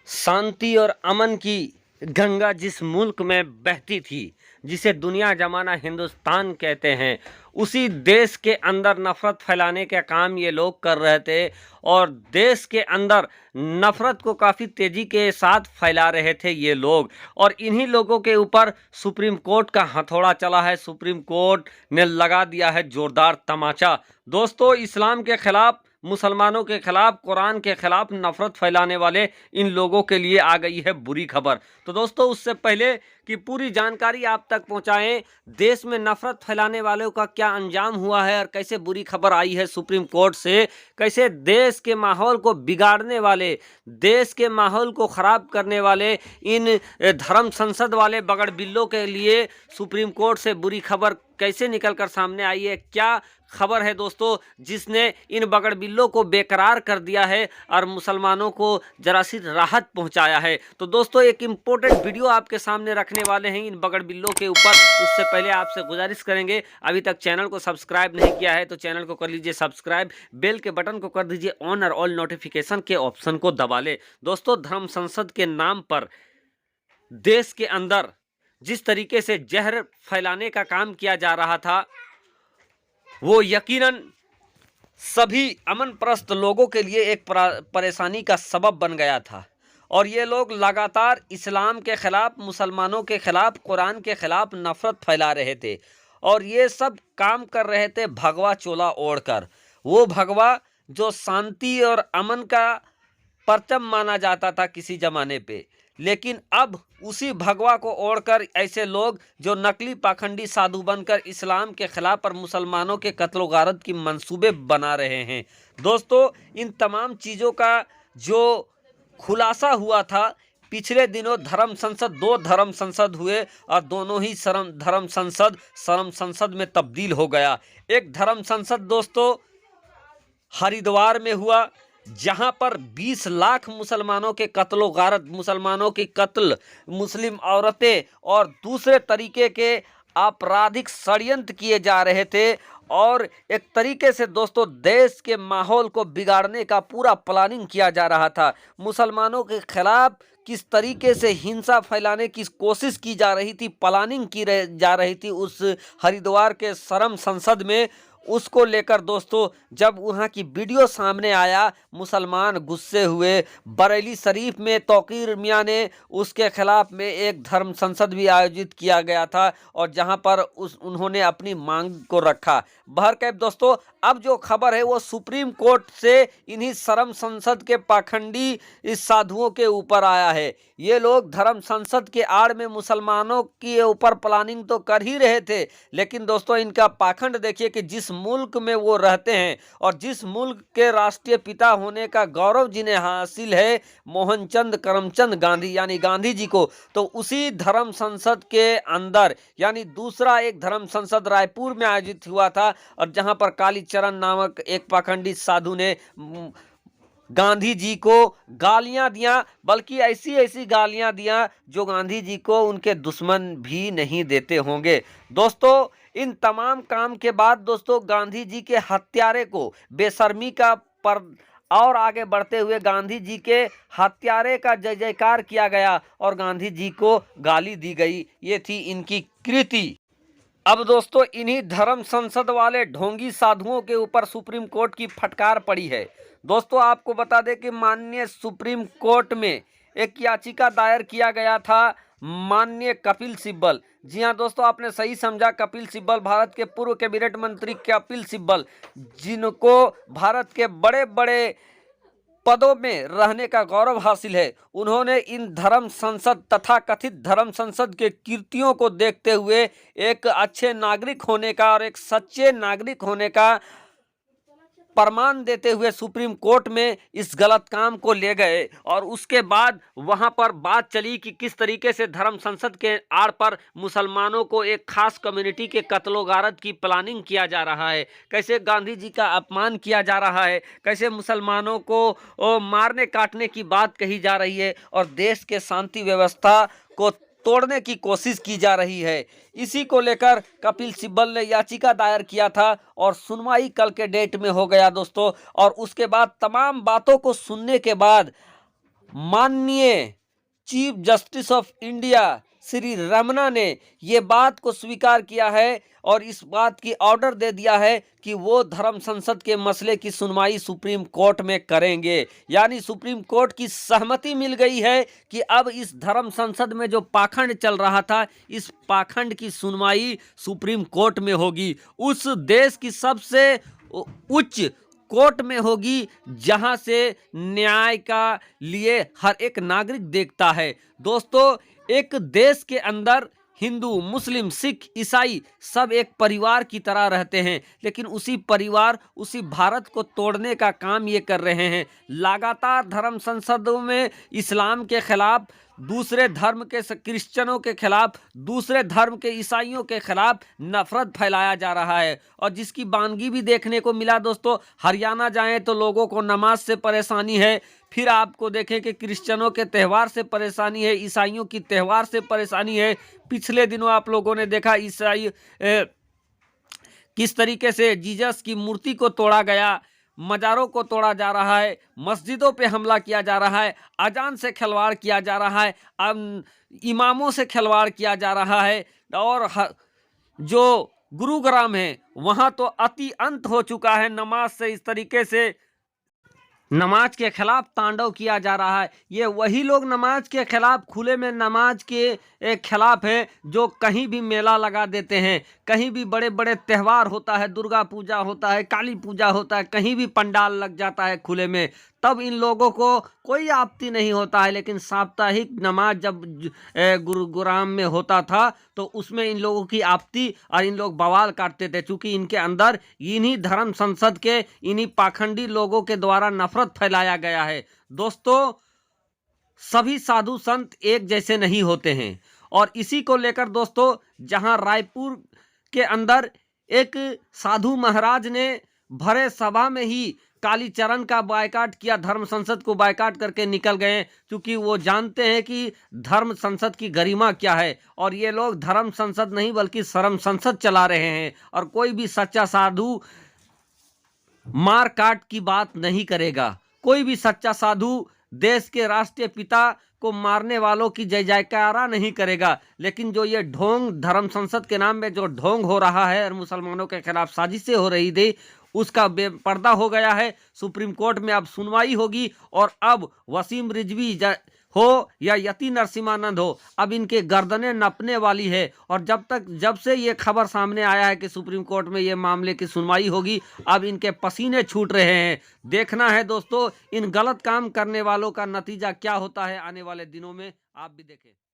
शांति और अमन की गंगा जिस मुल्क में बहती थी, जिसे दुनिया जमाना हिंदुस्तान कहते हैं, उसी देश के अंदर नफरत फैलाने का काम ये लोग कर रहे थे। और देश के अंदर नफरत को काफ़ी तेज़ी के साथ फैला रहे थे ये लोग। और इन्हीं लोगों के ऊपर सुप्रीम कोर्ट का हथौड़ा चला है। सुप्रीम कोर्ट ने लगा दिया है जोरदार तमाचा। दोस्तों, इस्लाम के खिलाफ, मुसलमानों के खिलाफ, कुरान के खिलाफ नफरत फैलाने वाले इन लोगों के लिए आ गई है बुरी खबर। तो दोस्तों, उससे पहले कि पूरी जानकारी आप तक पहुंचाएं, देश में नफरत फैलाने वालों का क्या अंजाम हुआ है और कैसे बुरी खबर आई है सुप्रीम कोर्ट से, कैसे देश के माहौल को बिगाड़ने वाले, देश के माहौल को खराब करने वाले इन धर्म संसद वाले बगड़ बिल्लों के लिए सुप्रीम कोर्ट से बुरी खबर कैसे निकलकर सामने आई है। क्या खबर है दोस्तों, जिसने इन बगड़ बिल्लों को बेकरार कर दिया है और मुसलमानों को जरा सी राहत पहुंचाया है। तो दोस्तों, एक इम्पोर्टेंट वीडियो आपके सामने रखने वाले हैं इन बगड़ बिल्लों के ऊपर। उससे पहले आपसे गुजारिश करेंगे, अभी तक चैनल को सब्सक्राइब नहीं किया है तो चैनल को कर लीजिए सब्सक्राइब, बेल के बटन को कर दीजिए ऑन और ऑल नोटिफिकेशन के ऑप्शन को दबा ले। दोस्तों, धर्म संसद के नाम पर देश के अंदर जिस तरीके से जहर फैलाने का काम किया जा रहा था, वो यकीनन सभी अमन परस्त लोगों के लिए एक परेशानी का सबब बन गया था। और ये लोग लगातार इस्लाम के खिलाफ, मुसलमानों के खिलाफ, कुरान के खिलाफ नफरत फैला रहे थे। और ये सब काम कर रहे थे भगवा चोला ओढ़कर। वो भगवा जो शांति और अमन का परचम माना जाता था किसी जमाने पे, लेकिन अब उसी भगवा को ओढ़कर ऐसे लोग जो नकली पाखंडी साधु बनकर इस्लाम के खिलाफ और मुसलमानों के कत्ल गारत की मंसूबे बना रहे हैं। दोस्तों, इन तमाम चीज़ों का जो खुलासा हुआ था पिछले दिनों, धर्म संसद, दो धर्म संसद हुए और दोनों ही धर्म संसद शर्म संसद में तब्दील हो गया। एक धर्म संसद दोस्तों हरिद्वार में हुआ, जहां पर 20 लाख मुसलमानों के कत्लो गारत, मुसलमानों की कत्ल, मुस्लिम औरतें और दूसरे तरीके के आपराधिक षड्यंत्र किए जा रहे थे। और एक तरीके से दोस्तों देश के माहौल को बिगाड़ने का पूरा प्लानिंग किया जा रहा था। मुसलमानों के खिलाफ किस तरीके से हिंसा फैलाने की कोशिश की जा रही थी, प्लानिंग की जा रही थी उस हरिद्वार के शर्म संसद में, उसको लेकर दोस्तों जब वहाँ की वीडियो सामने आया, मुसलमान गुस्से हुए। बरेली शरीफ में तौकीर मियाँ ने उसके खिलाफ में एक धर्म संसद भी आयोजित किया गया था और जहाँ पर उन्होंने अपनी मांग को रखा। बहरकैफ दोस्तों, अब जो खबर है वो सुप्रीम कोर्ट से इन्हीं शर्म संसद के पाखंडी इस साधुओं के ऊपर आया है। ये लोग धर्म संसद के आड़ में मुसलमानों के ऊपर प्लानिंग तो कर ही रहे थे, लेकिन दोस्तों इनका पाखंड देखिए कि जिस मुल्क में वो रहते हैं और जिस मुल्क के राष्ट्रीय पिता होने का गौरव जिन्हें हासिल है, मोहनचंद करमचंद गांधी यानी गांधी जी को, तो उसी धर्म संसद के अंदर यानी दूसरा एक धर्म संसद रायपुर में आयोजित हुआ था और जहां पर कालीचरण नामक एक पाखंडी साधु ने गांधी जी को गालियां दिया, बल्कि ऐसी ऐसी गालियां दिया जो गांधी जी को उनके दुश्मन भी नहीं देते होंगे। दोस्तों, इन तमाम काम के बाद दोस्तों गांधी जी के हत्यारे को बेशर्मी का पर और आगे बढ़ते हुए गांधी जी के हत्यारे का जय जयकार किया गया और गांधी जी को गाली दी गई। ये थी इनकी कृति। अब दोस्तों इन्हीं धर्म संसद वाले ढोंगी साधुओं के ऊपर सुप्रीम कोर्ट की फटकार पड़ी है। दोस्तों, आपको बता दें कि माननीय सुप्रीम कोर्ट में एक याचिका दायर किया गया था माननीय कपिल सिब्बल। जी हाँ दोस्तों, आपने सही समझा, कपिल सिब्बल, भारत के पूर्व कैबिनेट मंत्री कपिल सिब्बल, जिनको भारत के बड़े बड़े पदों में रहने का गौरव हासिल है, उन्होंने इन धर्म संसद तथा कथित धर्म संसद के कीर्तियों को देखते हुए एक अच्छे नागरिक होने का और एक सच्चे नागरिक होने का प्रमाण देते हुए सुप्रीम कोर्ट में इस गलत काम को ले गए। और उसके बाद वहां पर बात चली कि किस तरीके से धर्म संसद के आड़ पर मुसलमानों को एक खास कम्युनिटी के कत्लो गारत की प्लानिंग किया जा रहा है, कैसे गांधी जी का अपमान किया जा रहा है, कैसे मुसलमानों को मारने काटने की बात कही जा रही है और देश के शांति व्यवस्था को तोड़ने की कोशिश की जा रही है। इसी को लेकर कपिल सिब्बल ने याचिका दायर किया था और सुनवाई कल के डेट में हो गया दोस्तों। और उसके बाद तमाम बातों को सुनने के बाद माननीय chief justice of India Shri Ramana ने ये बात को स्वीकार किया है और इस बात की ऑर्डर दे दिया है कि वो धर्म संसद के मसले की सुनवाई सुप्रीम कोर्ट में करेंगे। यानी सुप्रीम कोर्ट की सहमति मिल गई है कि अब इस धर्म संसद में जो पाखंड चल रहा था, इस पाखंड की सुनवाई सुप्रीम कोर्ट में होगी। उस देश की सबसे उच्च कोर्ट में होगी जहां से न्याय का लिए हर एक नागरिक देखता है। दोस्तों, एक देश के अंदर हिंदू, मुस्लिम, सिख, ईसाई सब एक परिवार की तरह रहते हैं, लेकिन उसी परिवार, उसी भारत को तोड़ने का काम ये कर रहे हैं। लगातार धर्म संसदों में इस्लाम के खिलाफ, दूसरे धर्म के क्रिश्चियनों के खिलाफ, दूसरे धर्म के ईसाइयों के खिलाफ नफरत फैलाया जा रहा है। और जिसकी बानगी भी देखने को मिला दोस्तों, हरियाणा जाएं तो लोगों को नमाज से परेशानी है, फिर आपको देखें कि क्रिश्चियनों के त्यौहार से परेशानी है, ईसाइयों की त्यौहार से परेशानी है। पिछले दिनों आप लोगों ने देखा ईसाई किस तरीके से जीसस की मूर्ति को तोड़ा गया, मज़ारों को तोड़ा जा रहा है, मस्जिदों पे हमला किया जा रहा है, अजान से खिलवाड़ किया जा रहा है, इमामों से खिलवाड़ किया जा रहा है। और जो गुरुग्राम है वहाँ तो अति अंत हो चुका है, नमाज से इस तरीके से नमाज के खिलाफ तांडव किया जा रहा है। ये वही लोग नमाज के खिलाफ, खुले में नमाज के खिलाफ हैं, जो कहीं भी मेला लगा देते हैं, कहीं भी बड़े बड़े त्यौहार होता है, दुर्गा पूजा होता है, काली पूजा होता है, कहीं भी पंडाल लग जाता है खुले में, तब इन लोगों को कोई आपत्ति नहीं होता है। लेकिन साप्ताहिक नमाज जब गुरुग्राम में होता था तो उसमें इन लोगों की आपत्ति और इन लोग बवाल काटते थे, क्योंकि इनके अंदर इन्हीं धर्म संसद के, इन्हीं पाखंडी लोगों के द्वारा नफरत फैलाया गया है। दोस्तों, सभी साधु संत एक जैसे नहीं होते हैं, और इसी को लेकर दोस्तों, जहां रायपुर के अंदर एक साधु महाराज ने भरे सभा में ही कालीचरण का बायकाट किया, धर्म संसद को बायकाट करके निकल गए, क्योंकि वो जानते हैं कि धर्म संसद की गरिमा क्या है। और ये लोग धर्म संसद नहीं बल्कि शर्म संसद चला रहे हैं, और कोई भी सच्चा साधु मार काट की बात नहीं करेगा। कोई भी सच्चा साधु देश के राष्ट्रीय पिता को मारने वालों की जय जयकारा नहीं करेगा। लेकिन जो ये ढोंग धर्म संसद के नाम में जो ढोंग हो रहा है और मुसलमानों के खिलाफ साजिशें हो रही थी, उसका बेपर्दा हो गया है। सुप्रीम कोर्ट में अब सुनवाई होगी, और अब वसीम रिजवी हो या यति नरसिम्हानंद हो, अब इनके गर्दनें नपने वाली है। और जब से ये खबर सामने आया है कि सुप्रीम कोर्ट में ये मामले की सुनवाई होगी, अब इनके पसीने छूट रहे हैं। देखना है दोस्तों इन गलत काम करने वालों का नतीजा क्या होता है आने वाले दिनों में, आप भी देखें।